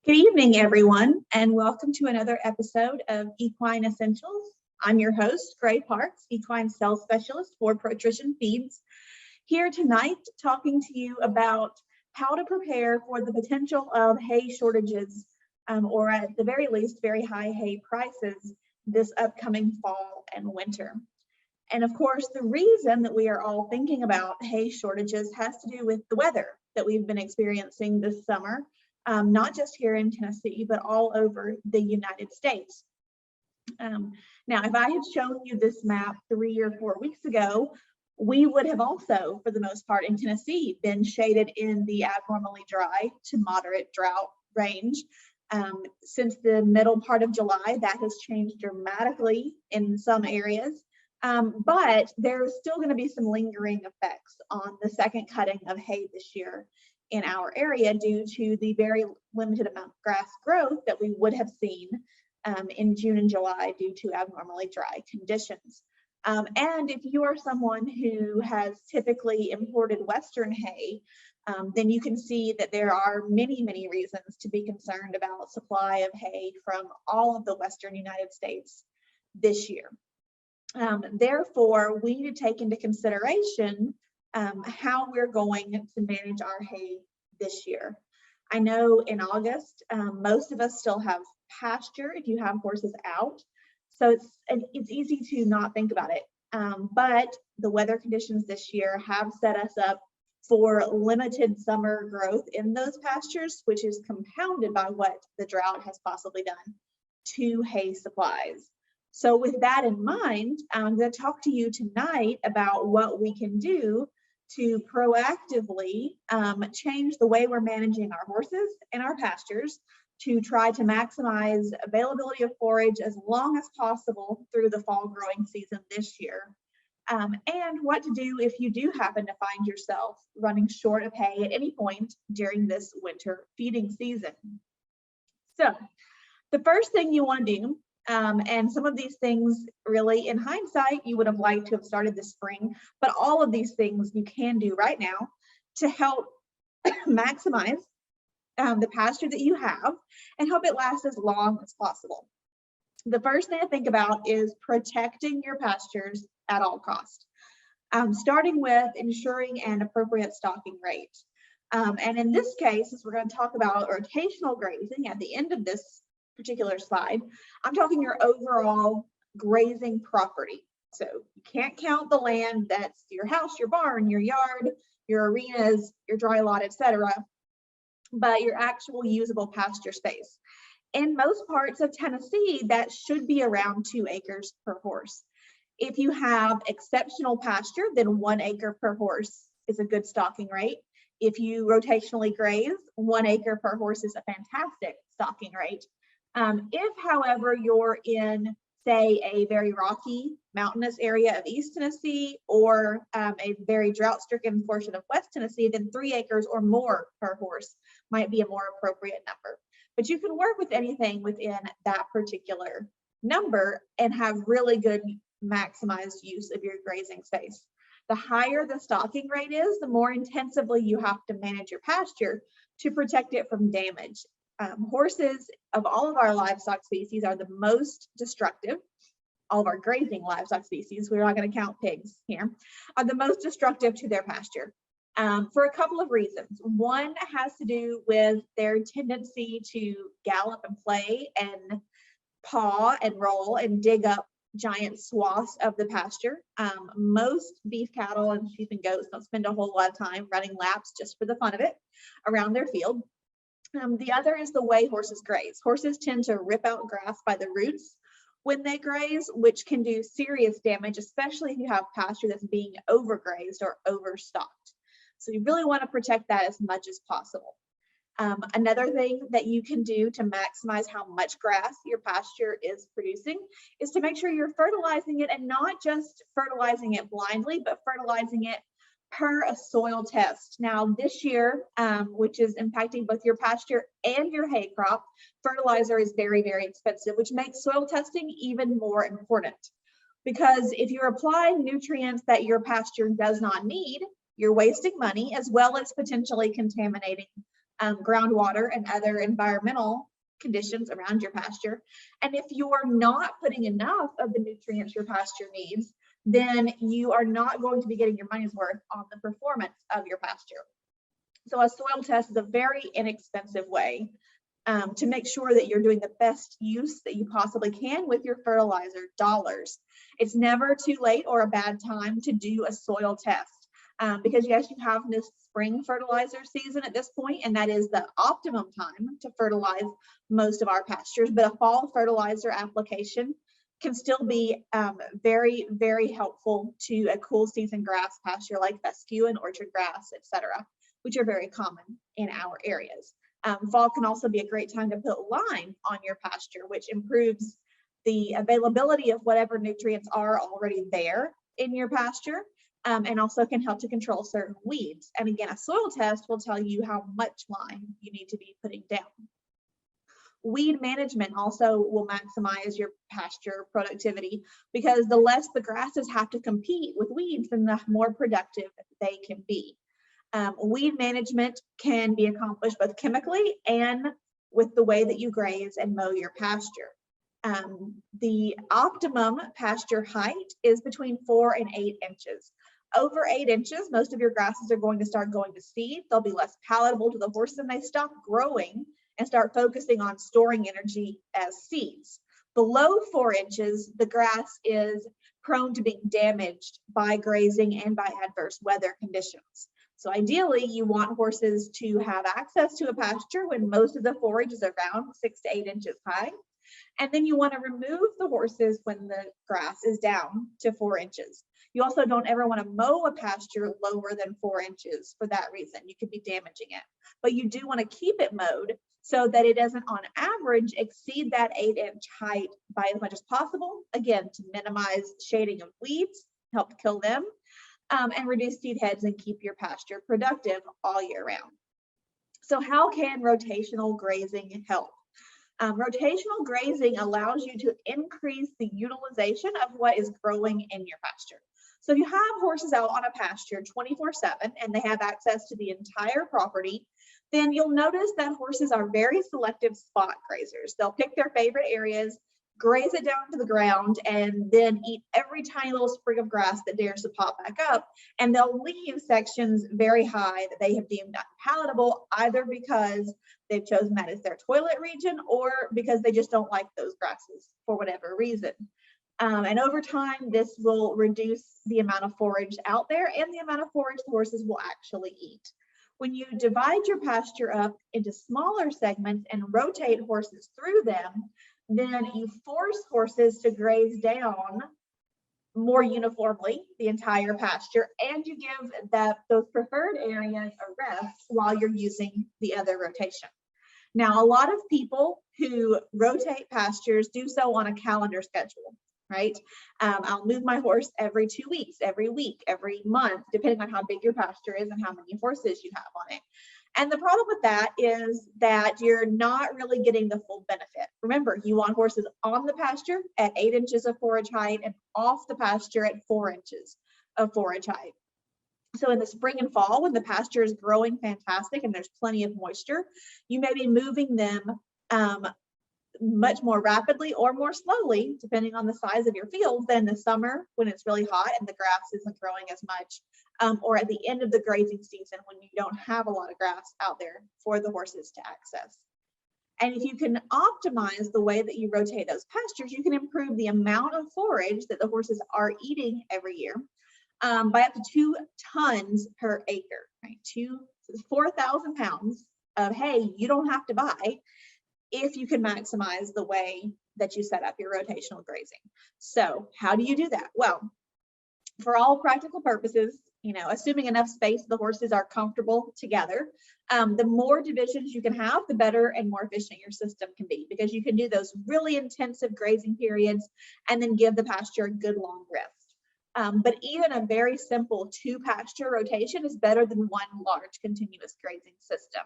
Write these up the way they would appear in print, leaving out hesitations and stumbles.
Good evening, everyone, and welcome to another episode of Equine Essentials. I'm your host, Gray Parks, Equine Sales Specialist for ProTrition Feeds, here tonight talking to you about how to prepare for the potential of hay shortages, or at the very least, very high hay prices this upcoming fall and winter. And of course, the reason that we are all thinking about hay shortages has to do with the weather that we've been experiencing this summer. Not just here in Tennessee, but all over the United States. Now, if I had shown you this map 3 or 4 weeks ago, we would have also, for the most part in Tennessee, been shaded in the abnormally dry to moderate drought range. Since the middle part of July, that has changed dramatically in some areas. But there's still going to be some lingering effects on the second cutting of hay this year in our area due to the very limited amount of grass growth that we would have seen in June and July due to abnormally dry conditions. And if you are someone who has typically imported Western hay, then you can see that there are many reasons to be concerned about supply of hay from all of the Western United States this year. Therefore, we need to take into consideration how we're going to manage our hay this year. I know in August, most of us still have pasture if you have horses out. So it's easy to not think about it. But the weather conditions this year have set us up for limited summer growth in those pastures, which is compounded by what the drought has possibly done to hay supplies. So with that in mind, I'm going to talk to you tonight about what we can do to proactively change the way we're managing our horses and our pastures to try to maximize availability of forage as long as possible through the fall growing season this year. And what to do if you do happen to find yourself running short of hay at any point during this winter feeding season. So the first thing you want to do, and some of these things really in hindsight you would have liked to have started this spring, but all of these things you can do right now to help maximize the pasture that you have and help it last as long as possible. The first thing to think about is protecting your pastures at all costs, starting with ensuring an appropriate stocking rate. And in this case, as we're going to talk about rotational grazing at the end of this particular slide, I'm talking your overall grazing property. So you can't count the land that's your house, your barn, your yard, your arenas, your dry lot, etc., but your actual usable pasture space. In most parts of Tennessee, that should be around 2 acres per horse. If you have exceptional pasture, then 1 acre per horse is a good stocking rate. If you rotationally graze, 1 acre per horse is a fantastic stocking rate. If, however, you're in, say, a very rocky mountainous area of East Tennessee or a very drought-stricken portion of West Tennessee, then 3 acres or more per horse might be a more appropriate number. But you can work with anything within that particular number and have really good maximized use of your grazing space. The higher the stocking rate is, the more intensively you have to manage your pasture to protect it from damage. Horses of all of our livestock species are the most destructive. All of our grazing livestock species, we're not going to count pigs here, are the most destructive to their pasture for a couple of reasons. One has to do with their tendency to gallop and play and paw and roll and dig up giant swaths of the pasture. Most beef cattle and sheep and goats don't spend a whole lot of time running laps just for the fun of it around their field. The other is the way horses graze. Horses tend to rip out grass by the roots when they graze, which can do serious damage, especially if you have pasture that's being overgrazed or overstocked. So you really want to protect that as much as possible. Another thing that you can do to maximize how much grass your pasture is producing is to make sure you're fertilizing it, and not just fertilizing it blindly, but fertilizing it per a soil test. Now this year, which is impacting both your pasture and your hay crop, fertilizer is very expensive, which makes soil testing even more important. Because if you're applying nutrients that your pasture does not need, you're wasting money as well as potentially contaminating groundwater and other environmental conditions around your pasture. And if you're not putting enough of the nutrients your pasture needs, then you are not going to be getting your money's worth on the performance of your pasture. So a soil test is a very inexpensive way to make sure that you're doing the best use that you possibly can with your fertilizer dollars. It's never too late or a bad time to do a soil test because yes, you have this spring fertilizer season at this point, and that is the optimum time to fertilize most of our pastures, but a fall fertilizer application can still be very, very helpful to a cool season grass pasture like fescue and orchard grass, etc., which are very common in our areas. Fall can also be a great time to put lime on your pasture, which improves the availability of whatever nutrients are already there in your pasture, and also can help to control certain weeds. And again, a soil test will tell you how much lime you need to be putting down. Weed management also will maximize your pasture productivity because the less the grasses have to compete with weeds, then the more productive they can be. Weed management can be accomplished both chemically and with the way that you graze and mow your pasture. The optimum pasture height is between 4 and 8 inches. Over 8 inches, most of your grasses are going to start going to seed. They'll be less palatable to the horse and they stop growing and start focusing on storing energy as seeds. Below 4 inches, the grass is prone to being damaged by grazing and by adverse weather conditions. So ideally, you want horses to have access to a pasture when most of the forage is around 6 to 8 inches high. And then you want to remove the horses when the grass is down to 4 inches. You also don't ever want to mow a pasture lower than 4 inches for that reason. You could be damaging it. But you do want to keep it mowed so that it doesn't, on average, exceed that 8-inch height by as much as possible. Again, to minimize shading of weeds, help kill them. And reduce seed heads and keep your pasture productive all year round. So how can rotational grazing help? Rotational grazing allows you to increase the utilization of what is growing in your pasture. So if you have horses out on a pasture 24/7 and they have access to the entire property, then you'll notice that horses are very selective spot grazers. They'll pick their favorite areas, graze it down to the ground, and then eat every tiny little sprig of grass that dares to pop back up. And they'll leave sections very high that they have deemed unpalatable, either because they've chosen that as their toilet region or because they just don't like those grasses for whatever reason. And over time, this will reduce the amount of forage out there and the amount of forage the horses will actually eat. When you divide your pasture up into smaller segments and rotate horses through them, then you force horses to graze down more uniformly the entire pasture, and you give those preferred areas a rest while you're using the other rotation. Now, a lot of people who rotate pastures do so on a calendar schedule, right? I'll move my horse every 2 weeks, every week, every month, depending on how big your pasture is and how many horses you have on it. And the problem with that is that you're not really getting the full benefit. Remember, you want horses on the pasture at 8 inches of forage height and off the pasture at 4 inches of forage height. So in the spring and fall, when the pasture is growing fantastic and there's plenty of moisture, you may be moving them much more rapidly or more slowly, depending on the size of your field, than the summer when it's really hot and the grass isn't growing as much, or at the end of the grazing season when you don't have a lot of grass out there for the horses to access. And if you can optimize the way that you rotate those pastures, you can improve the amount of forage that the horses are eating every year by up to 2 tons per acre, right? 4,000 pounds of hay you don't have to buy if you can maximize the way that you set up your rotational grazing. So how do you do that? Well, for all practical purposes, assuming enough space, the horses are comfortable together, the more divisions you can have, the better and more efficient your system can be, because you can do those really intensive grazing periods and then give the pasture a good long rest. But even a very simple 2 pasture rotation is better than 1 large continuous grazing system.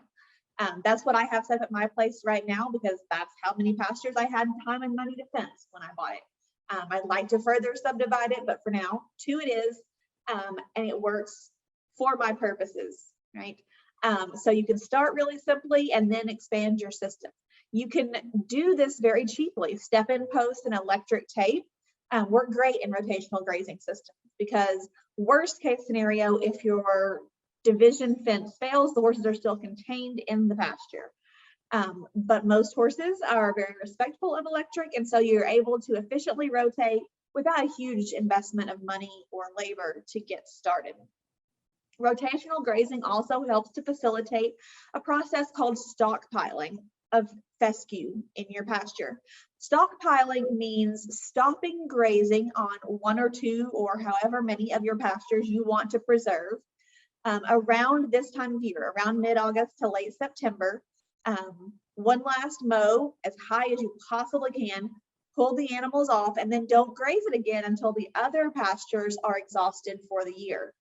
That's what I have set up at my place right now, because that's how many pastures I had time and money to fence when I bought it. I'd like to further subdivide it, but for now, 2 it is, and it works for my purposes, right? So you can start really simply and then expand your system. You can do this very cheaply. Step-in posts and electric tape work great in rotational grazing systems, because worst case scenario, if your division fence fails, the horses are still contained in the pasture. But most horses are very respectful of electric, and so you're able to efficiently rotate without a huge investment of money or labor to get started. Rotational grazing also helps to facilitate a process called stockpiling of fescue in your pasture. Stockpiling means stopping grazing on one or two or however many of your pastures you want to preserve around this time of year, around mid-August to late September. One last mow as high as you possibly can, pull the animals off, and then don't graze it again until the other pastures are exhausted for the year.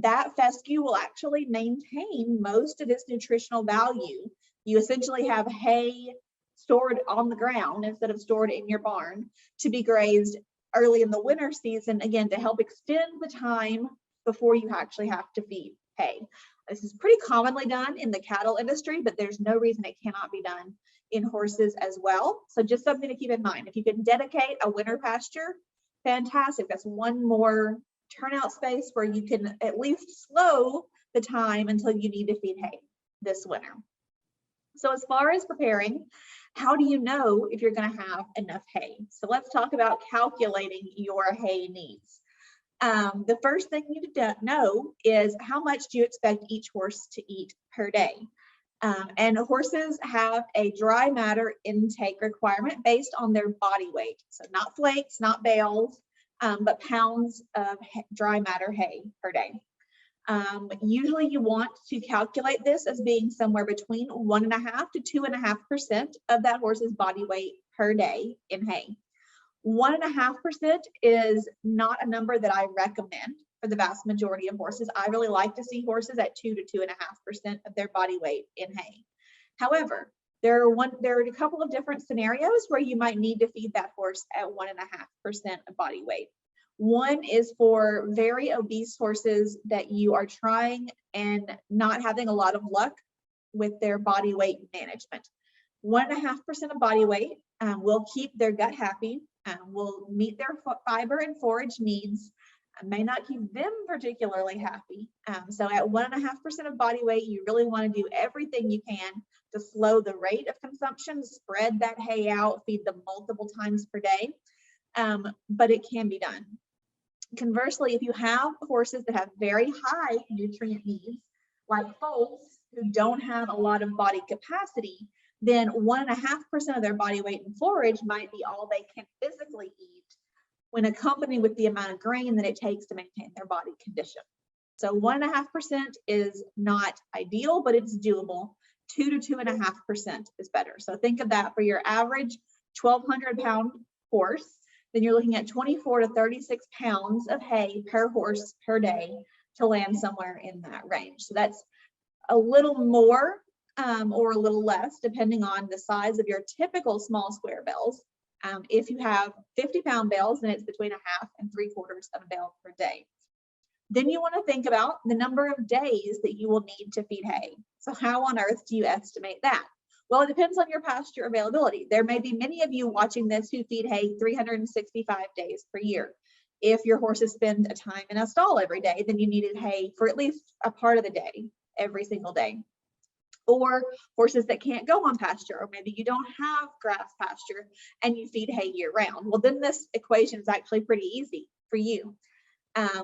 That fescue will actually maintain most of its nutritional value. You essentially have hay stored on the ground instead of stored in your barn to be grazed early in the winter season, again, to help extend the time before you actually have to feed hay. This is pretty commonly done in the cattle industry, but there's no reason it cannot be done in horses as well. So just something to keep in mind. If you can dedicate a winter pasture, fantastic. That's one more turnout space where you can at least slow the time until you need to feed hay this winter. So as far as preparing, how do you know if you're going to have enough hay? So let's talk about calculating your hay needs. The first thing you need to know is how much do you expect each horse to eat per day? And horses have a dry matter intake requirement based on their body weight. So not flakes, not bales, but pounds of dry matter hay per day. Usually you want to calculate this as being somewhere between 1.5% to 2.5% of that horse's body weight per day in hay. 1.5% is not a number that I recommend for the vast majority of horses. I really like to see horses at 2 to 2.5% of their body weight in hay. However, there are a couple of different scenarios where you might need to feed that horse at 1.5% of body weight. One is for very obese horses that you are trying and not having a lot of luck with their body weight management. 1.5% of body weight will keep their gut happy, will meet their fiber and forage needs, may not keep them particularly happy. So at 1.5% of body weight, you really want to do everything you can to slow the rate of consumption, spread that hay out, feed them multiple times per day, but it can be done. Conversely, if you have horses that have very high nutrient needs, like foals who don't have a lot of body capacity, then 1.5% of their body weight in forage might be all they can physically eat when accompanied with the amount of grain that it takes to maintain their body condition. So 1.5% is not ideal, but it's doable. 2 to 2.5% is better. So think of that for your average 1,200 pound horse. Then you're looking at 24 to 36 pounds of hay per horse per day to land somewhere in that range. So that's a little more or a little less, depending on the size of your typical small square bales. If you have 50-pound bales, then it's between 1/2 and 3/4 of a bale per day. Then you want to think about the number of days that you will need to feed hay. So how on earth do you estimate that? Well, it depends on your pasture availability. There may be many of you watching this who feed hay 365 days per year. If your horses spend a time in a stall every day, then you needed hay for at least a part of the day, every single day. Or horses that can't go on pasture, or maybe you don't have grass pasture and you feed hay year round. Well, then this equation is actually pretty easy for you.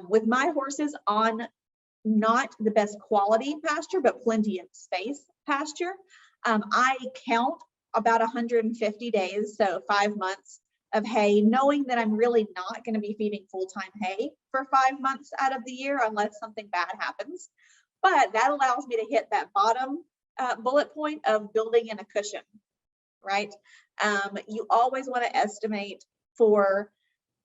With my horses on not the best quality pasture, but plenty of space pasture, I count about 150 days, so 5 months of hay, knowing that I'm really not going to be feeding full-time hay for 5 months out of the year unless something bad happens. But that allows me to hit that bottom bullet point of building in a cushion, right? You always want to estimate for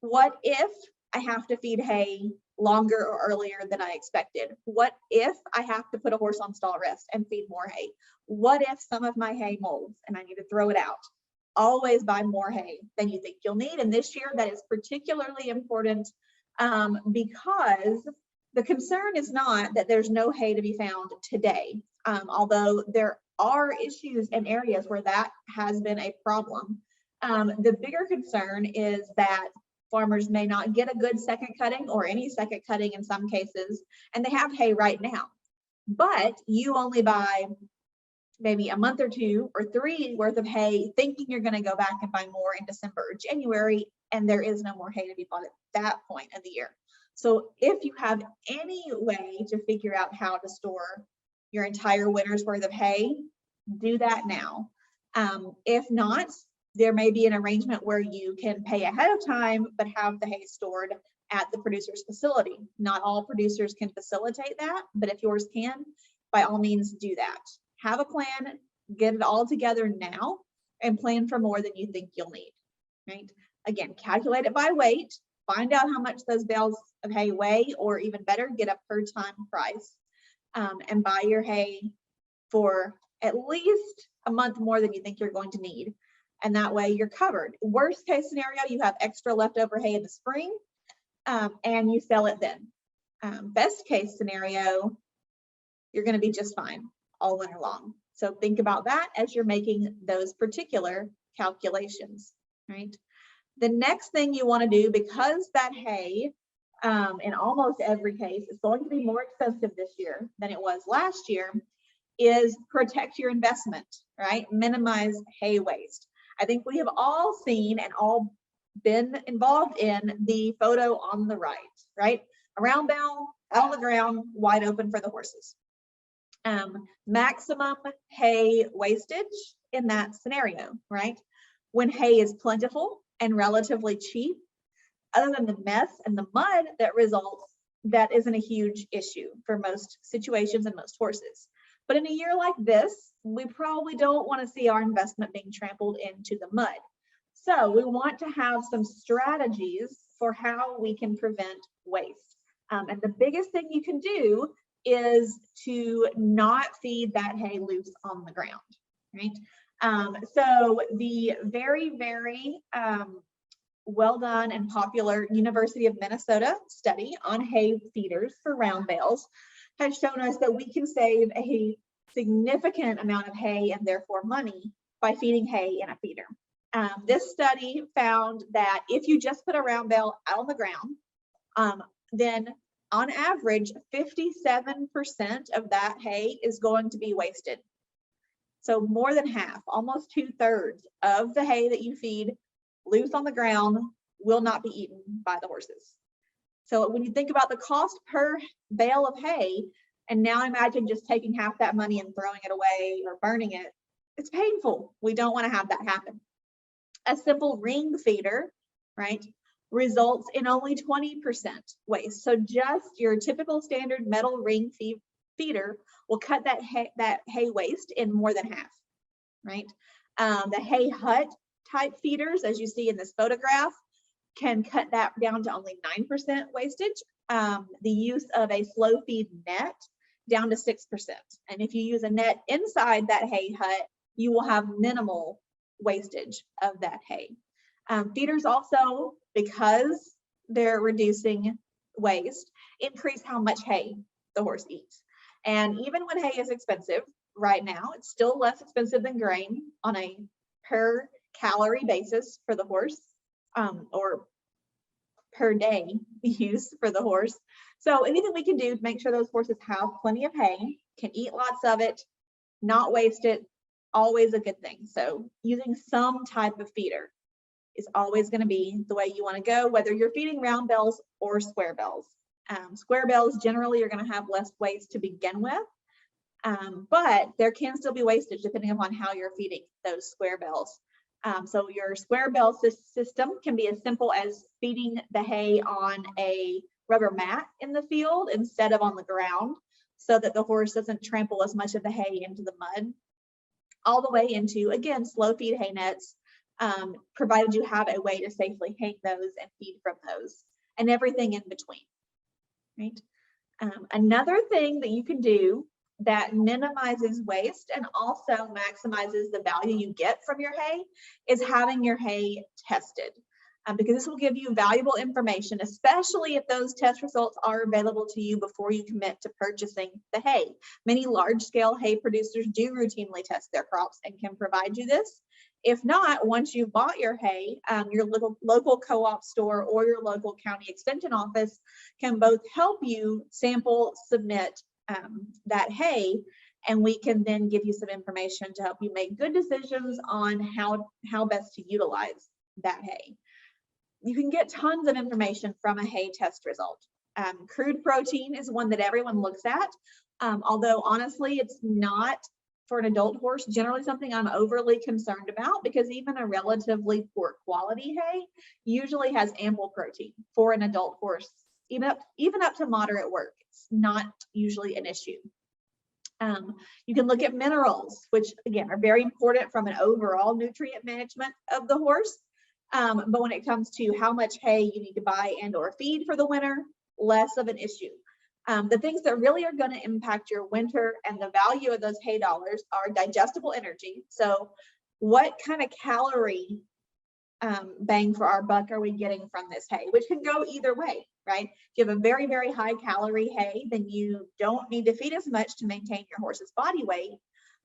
what if I have to feed hay longer or earlier than I expected? What if I have to put a horse on stall rest and feed more hay? What if some of my hay molds and I need to throw it out? Always buy more hay than you think you'll need. And this year that is particularly important because The concern is not that there's no hay to be found today, although there are issues and areas where that has been a problem. The bigger concern is that farmers may not get a good second cutting or any second cutting in some cases, and they have hay right now. But you only buy maybe a month or 2 or 3 worth of hay, thinking you're going to go back and buy more in December or January, and there is no more hay to be bought at that point of the year. So if you have any way to figure out how to store your entire winter's worth of hay, do that now. If not, there may be an arrangement where you can pay ahead of time, but have the hay stored at the producer's facility. Not all producers can facilitate that, but if yours can, by all means do that. Have a plan, get it all together now, and plan for more than you think you'll need, right? Again, calculate it by weight, find out how much those bales of hay weigh, or even better, get a per ton price, and buy your hay for at least a month more than you think you're going to need. And that way you're covered. Worst case scenario, you have extra leftover hay in the spring, and you sell it then. Best case scenario, you're going to be just fine all winter long. So think about that as you're making those particular calculations, right? The next thing you want to do, because that hay, in almost every case, is going to be more expensive this year than it was last year, is protect your investment, right? Minimize hay waste. I think we have all seen and all been involved in the photo on the right? A round bale out on the ground, wide open for the horses. Maximum hay wastage in that scenario, right? When hay is plentiful and relatively cheap, other than the mess and the mud that results, that isn't a huge issue for most situations and most horses. But in a year like this, we probably don't want to see our investment being trampled into the mud. So we want to have some strategies for how we can prevent waste. And the biggest thing you can do is to not feed that hay loose on the ground, right? So the very, very well done and popular University of Minnesota study on hay feeders for round bales has shown us that we can save a significant amount of hay and therefore money by feeding hay in a feeder. This study found that if you just put a round bale out on the ground, then on average, 57% of that hay is going to be wasted. So more than half, almost 2/3 of the hay that you feed loose on the ground will not be eaten by the horses. So when you think about the cost per bale of hay, and now imagine just taking half that money and throwing it away or burning it, it's painful. We don't want to have that happen. A simple ring feeder, right, results in only 20% waste. So just your typical standard metal ring feeder will cut that hay waste in more than half, right? The hay hut type feeders, as you see in this photograph, can cut that down to only 9% wastage. The use of a slow feed net down to 6%. And if you use a net inside that hay hut, you will have minimal wastage of that hay. Feeders also, because they're reducing waste, increase how much hay the horse eats. And even when hay is expensive right now, it's still less expensive than grain on a per calorie basis for the horse, or per day use for the horse. So anything we can do to make sure those horses have plenty of hay, can eat lots of it, not waste it, always a good thing. So using some type of feeder is always going to be the way you want to go, whether you're feeding round bales or square bales. Square bales generally are going to have less waste to begin with, but there can still be wastage depending upon how you're feeding those square bales. So your square bale system can be as simple as feeding the hay on a rubber mat in the field instead of on the ground, so that the horse doesn't trample as much of the hay into the mud, all the way into, again, slow feed hay nets, provided you have a way to safely hang those and feed from those, and everything in between, right? Another thing that you can do that minimizes waste and also maximizes the value you get from your hay is having your hay tested. because this will give you valuable information, especially if those test results are available to you before you commit to purchasing the hay. Many large-scale hay producers do routinely test their crops and can provide you this. If not, once you've bought your hay, your local co-op store or your local county extension office can both help you sample submit that hay, and we can then give you some information to help you make good decisions on how best to utilize that hay. You can get tons of information from a hay test result. Crude protein is one that everyone looks at, although honestly, it's not for an adult horse generally something I'm overly concerned about, because even a relatively poor quality hay usually has ample protein for an adult horse, even up to moderate work. It's not usually an issue. You can look at minerals, which again are very important from an overall nutrient management of the horse. But when it comes to how much hay you need to buy and or feed for the winter, less of an issue. The things that really are going to impact your winter and the value of those hay dollars are digestible energy. So what kind of calorie bang for our buck are we getting from this hay, which can go either way, right? If you have a very, very high calorie hay, then you don't need to feed as much to maintain your horse's body weight.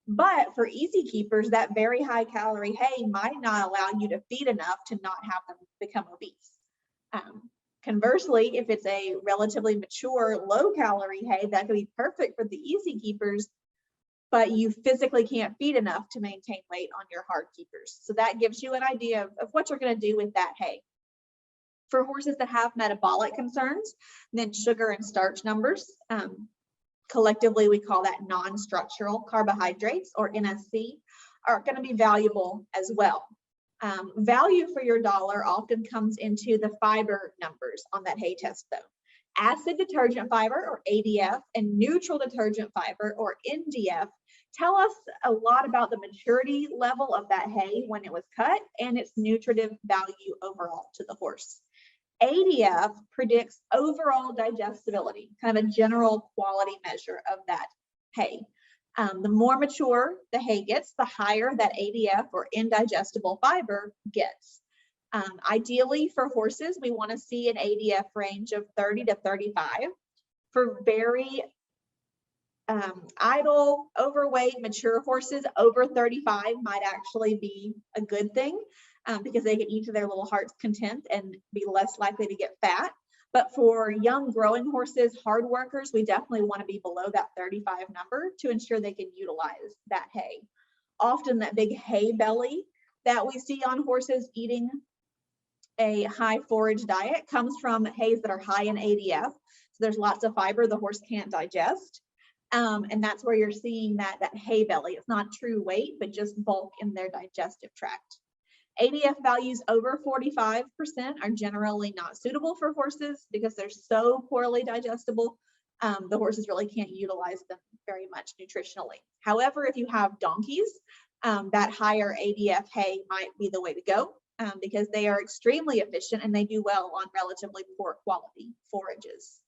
But for easy keepers, that very high calorie hay might not allow you to feed enough to not have them become obese. Conversely, if it's a relatively mature, low calorie hay, that could be perfect for the easy keepers, but you physically can't feed enough to maintain weight on your hard keepers. So that gives you an idea of what you're going to do with that hay. For horses that have metabolic concerns, then sugar and starch numbers, collectively we call that non-structural carbohydrates, or NSC, are going to be valuable as well. Value for your dollar often comes into the fiber numbers on that hay test though. Acid detergent fiber, or ADF, and neutral detergent fiber, or NDF, tell us a lot about the maturity level of that hay when it was cut and its nutritive value overall to the horse. ADF predicts overall digestibility, kind of a general quality measure of that hay. The more mature the hay gets, the higher that ADF, or indigestible fiber, gets. Ideally for horses, we want to see an ADF range of 30 to 35. For very idle, overweight, mature horses, over 35 might actually be a good thing, because they can eat to their little heart's content and be less likely to get fat. But for young growing horses, hard workers, we definitely want to be below that 35 number to ensure they can utilize that hay. Often that big hay belly that we see on horses eating a high forage diet comes from hays that are high in ADF. So there's lots of fiber the horse can't digest. And that's where you're seeing that hay belly. It's not true weight, but just bulk in their digestive tract. ADF values over 45% are generally not suitable for horses because they're so poorly digestible. The horses really can't utilize them very much nutritionally. However, if you have donkeys, that higher ADF hay might be the way to go, because they are extremely efficient and they do well on relatively poor quality forages.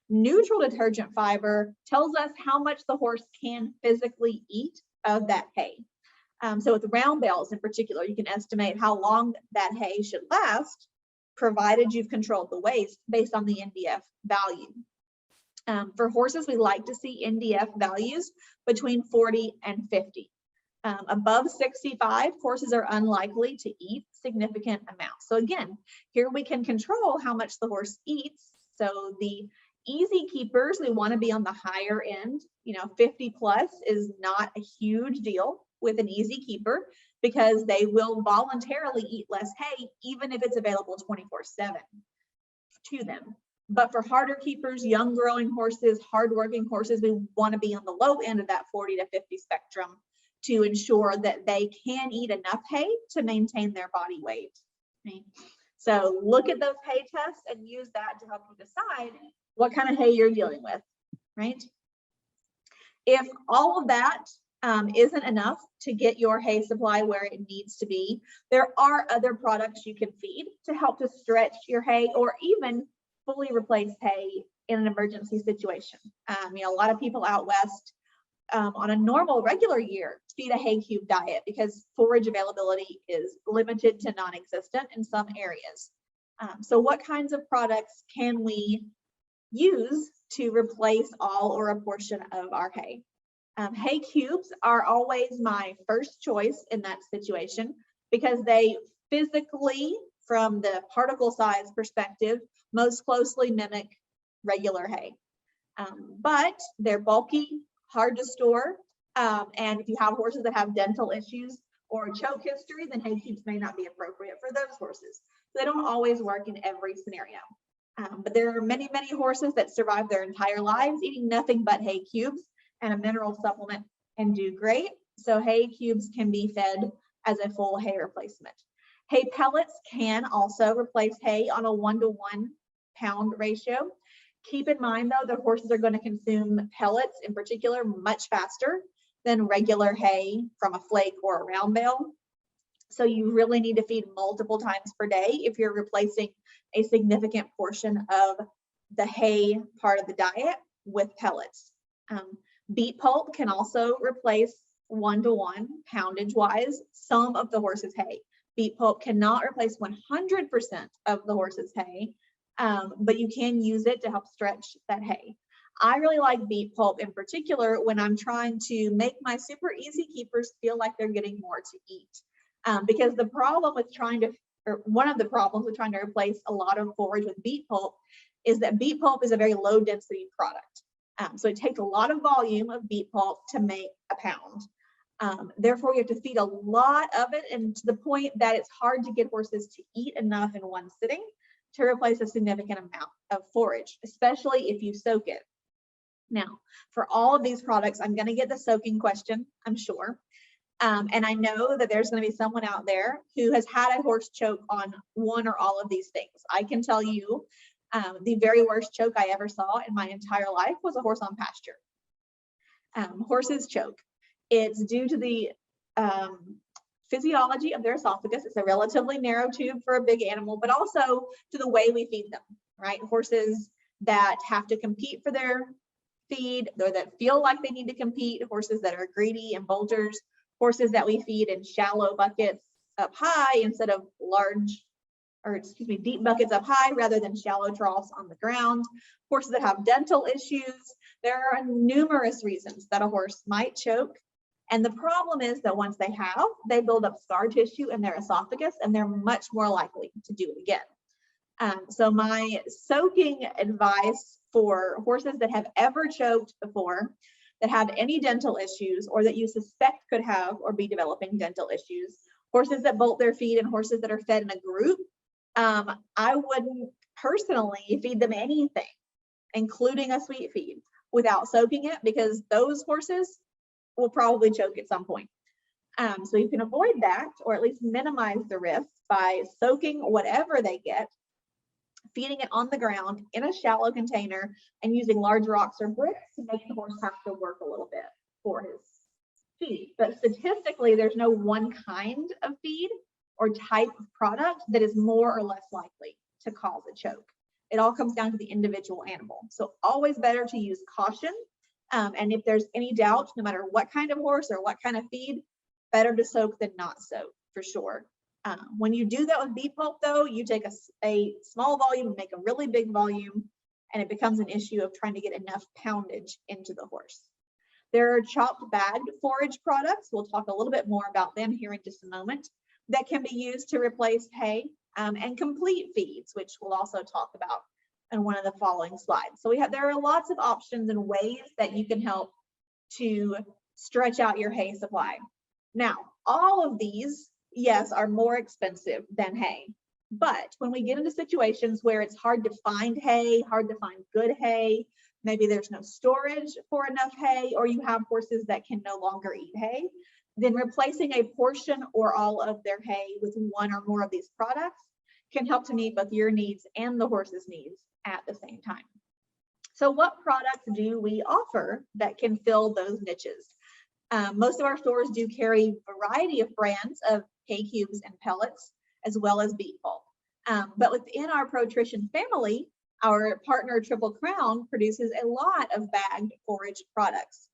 Neutral detergent fiber tells us how much the horse can physically eat of that hay. So with round bales in particular, you can estimate how long that hay should last, provided you've controlled the waste based on the NDF value. For horses, we like to see NDF values between 40 and 50. Above 65, horses are unlikely to eat significant amounts. So again, here we can control how much the horse eats. So the easy keepers, we want to be on the higher end. 50 plus is not a huge deal with an easy keeper, because they will voluntarily eat less hay, even if it's available 24/7 to them. But for harder keepers, young growing horses, hardworking horses, we want to be on the low end of that 40 to 50 spectrum to ensure that they can eat enough hay to maintain their body weight. Okay? So look at those hay tests and use that to help you decide what kind of hay you're dealing with, right? If all of that isn't enough to get your hay supply where it needs to be, there are other products you can feed to help to stretch your hay or even fully replace hay in an emergency situation. A lot of people out west on a normal regular year feed a hay cube diet because forage availability is limited to non-existent in some areas. So what kinds of products can we use to replace all or a portion of our hay? Hay cubes are always my first choice in that situation because they physically, from the particle size perspective, most closely mimic regular hay. But they're bulky, hard to store, and if you have horses that have dental issues or choke history, then hay cubes may not be appropriate for those horses. They don't always work in every scenario. But there are many, many horses that survive their entire lives eating nothing but hay cubes and a mineral supplement and do great. So hay cubes can be fed as a full hay replacement. Hay pellets can also replace hay on a 1-to-1 pound ratio. Keep in mind though, that horses are going to consume pellets in particular much faster than regular hay from a flake or a round bale. So you really need to feed multiple times per day if you're replacing a significant portion of the hay part of the diet with pellets. Beet pulp can also replace 1-to-1 poundage wise some of the horse's hay. Beet pulp cannot replace 100% of the horse's hay, but you can use it to help stretch that hay. I really like beet pulp in particular when I'm trying to make my super easy keepers feel like they're getting more to eat. Because the problem with one of the problems with trying to replace a lot of forage with beet pulp is that beet pulp is a very low density product. So it takes a lot of volume of beet pulp to make a pound. Therefore, you have to feed a lot of it, and to the point that it's hard to get horses to eat enough in one sitting to replace a significant amount of forage, especially if you soak it. Now, for all of these products, I'm going to get the soaking question, I'm sure. And I know that there's going to be someone out there who has had a horse choke on one or all of these things. I can tell you the very worst choke I ever saw in my entire life was a horse on pasture. Horses choke. It's due to the physiology of their esophagus. It's a relatively narrow tube for a big animal, but also to the way we feed them, right? Horses that have to compete for their feed, or that feel like they need to compete, horses that are greedy and bolters, horses that we feed in shallow buckets up high instead of deep buckets up high rather than shallow troughs on the ground, horses that have dental issues. There are numerous reasons that a horse might choke. And the problem is that once they build up scar tissue in their esophagus, and they're much more likely to do it again. So my soaking advice for horses that have ever choked before, that have any dental issues, or that you suspect could have or be developing dental issues, horses that bolt their feed and horses that are fed in a group, I wouldn't personally feed them anything, including a sweet feed, without soaking it, because those horses will probably choke at some point. So you can avoid that, or at least minimize the risk by soaking whatever they get, feeding it on the ground in a shallow container, and using large rocks or bricks to make the horse have to work a little bit for his feed. But statistically, there's no one kind of feed or type of product that is more or less likely to cause a choke. It all comes down to the individual animal. So always better to use caution. And if there's any doubt, no matter what kind of horse or what kind of feed, better to soak than not soak, for sure. When you do that with beet pulp, though, you take a small volume and make a really big volume, and it becomes an issue of trying to get enough poundage into the horse. There are chopped bagged forage products. We'll talk a little bit more about them here in just a moment, that can be used to replace hay, and complete feeds, which we'll also talk about in one of the following slides. So there are lots of options and ways that you can help to stretch out your hay supply. Now, all of these, yes, are more expensive than hay, but when we get into situations where it's hard to find hay, hard to find good hay, maybe there's no storage for enough hay, or you have horses that can no longer eat hay, then replacing a portion or all of their hay with one or more of these products can help to meet both your needs and the horse's needs at the same time. So what products do we offer that can fill those niches? Most of our stores do carry a variety of brands of hay cubes and pellets, as well as beet pulp. But within our ProTrition family, our partner Triple Crown produces a lot of bagged forage products.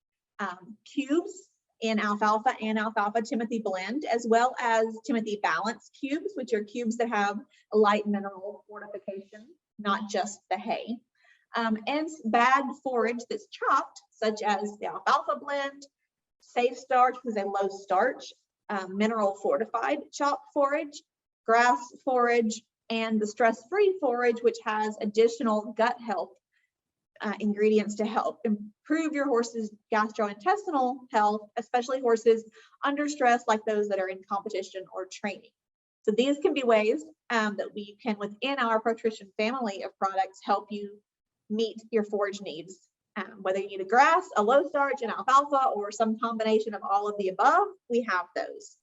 cubes in alfalfa and alfalfa Timothy blend, as well as Timothy balance cubes, which are cubes that have a light mineral fortification, not just the hay. And bagged forage that's chopped, such as the alfalfa blend, safe starch, which is a low starch, mineral fortified chopped forage, grass forage, and the stress-free forage, which has additional gut health ingredients to help improve your horse's gastrointestinal health, especially horses under stress like those that are in competition or training. So these can be ways that we can, within our ProTrition family of products, help you meet your forage needs. Whether you need a grass, a low starch, an alfalfa, or some combination of all of the above, we have those.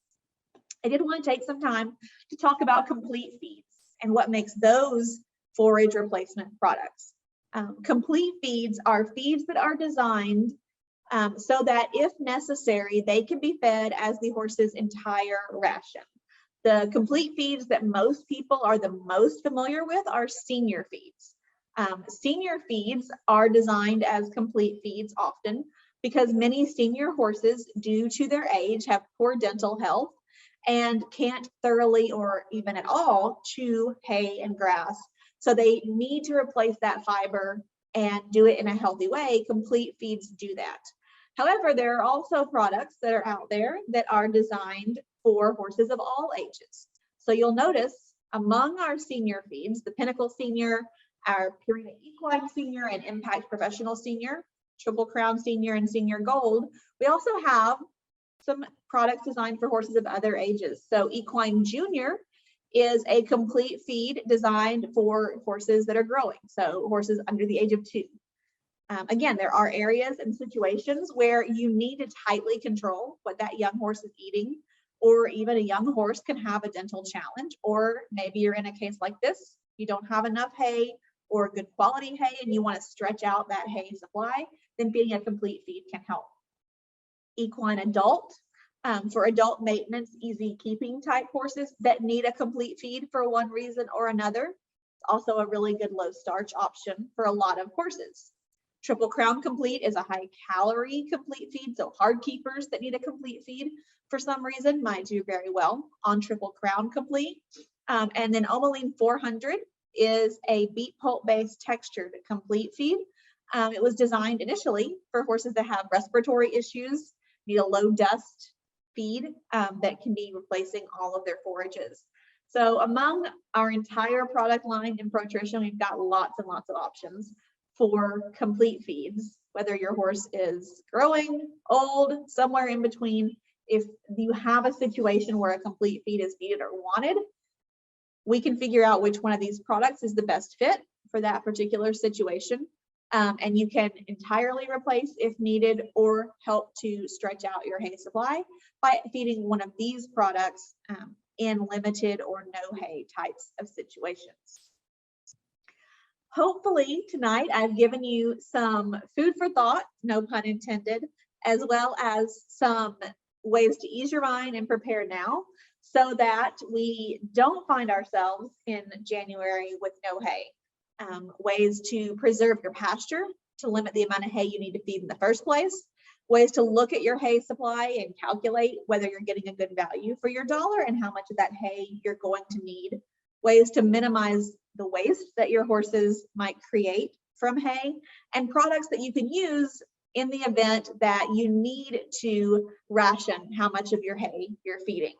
I did want to take some time to talk about complete feeds and what makes those forage replacement products. Complete feeds are feeds that are designed so that if necessary, they can be fed as the horse's entire ration. The complete feeds that most people are the most familiar with are senior feeds. Senior feeds are designed as complete feeds often because many senior horses, due to their age, have poor dental health and can't thoroughly or even at all chew hay and grass. So they need to replace that fiber and do it in a healthy way. Complete feeds do that. However, there are also products that are out there that are designed for horses of all ages. So you'll notice among our senior feeds, the Pinnacle Senior, our Purina Equine Senior, and Impact Professional Senior, Triple Crown Senior, and Senior Gold, we also have some products designed for horses of other ages. So Equine Junior is a complete feed designed for horses that are growing, so horses under the age of 2. Again, there are areas and situations where you need to tightly control what that young horse is eating, or even a young horse can have a dental challenge, or maybe you're in a case like this, you don't have enough hay or good quality hay and you want to stretch out that hay supply, then feeding a complete feed can help. Equine Adult, for adult maintenance, easy keeping type horses that need a complete feed for one reason or another. It's also a really good low starch option for a lot of horses. Triple Crown Complete is a high calorie complete feed, so hard keepers that need a complete feed for some reason might do very well on Triple Crown Complete. And then Omoline 400 is a beet pulp based textured complete feed. It was designed initially for horses that have respiratory issues, need a low dust feed that can be replacing all of their forages. So among our entire product line in ProTrition, we've got lots and lots of options for complete feeds, whether your horse is growing, old, somewhere in between. If you have a situation where a complete feed is needed or wanted, we can figure out which one of these products is the best fit for that particular situation. And you can entirely replace if needed or help to stretch out your hay supply by feeding one of these products in limited or no hay types of situations. Hopefully tonight I've given you some food for thought, no pun intended, as well as some ways to ease your mind and prepare now so that we don't find ourselves in January with no hay. Ways to preserve your pasture, to limit the amount of hay you need to feed in the first place, ways to look at your hay supply and calculate whether you're getting a good value for your dollar and how much of that hay you're going to need, ways to minimize the waste that your horses might create from hay, and products that you can use in the event that you need to ration how much of your hay you're feeding.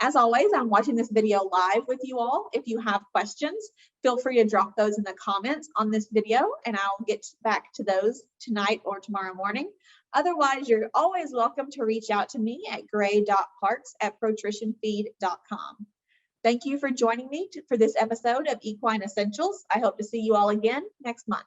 As always, I'm watching this video live with you all. If you have questions, feel free to drop those in the comments on this video and I'll get back to those tonight or tomorrow morning. Otherwise, you're always welcome to reach out to me at gray.parks@protritionfeed.com. Thank you for joining me for this episode of Equine Essentials. I hope to see you all again next month.